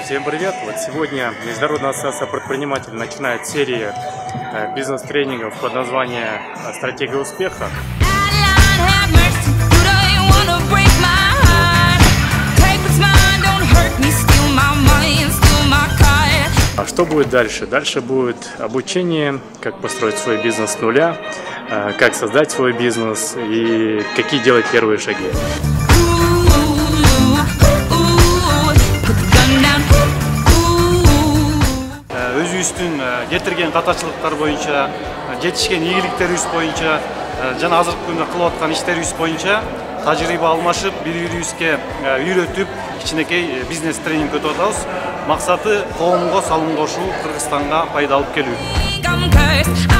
Всем привет! Вот сегодня Международная ассоциация предпринимателей начинает серию бизнес-тренингов под названием «Стратегия успеха». А что будет дальше? Дальше будет обучение, как построить свой бизнес с нуля, как создать свой бизнес и какие делать первые шаги. Өзүбүздүн кетирген катачылыктар боюнча, жетишкен ийгиликтерибиз боюнча жана азыркы күндө кылып аткан иштерибиз боюнча тажрыйба алмашып, бири-бирибизге үйрөтүп, кичинекей бизнес тренинг өтүп атабыз. Максаты коомго салым кошуу, Кыргызстанга пайда алып келүү.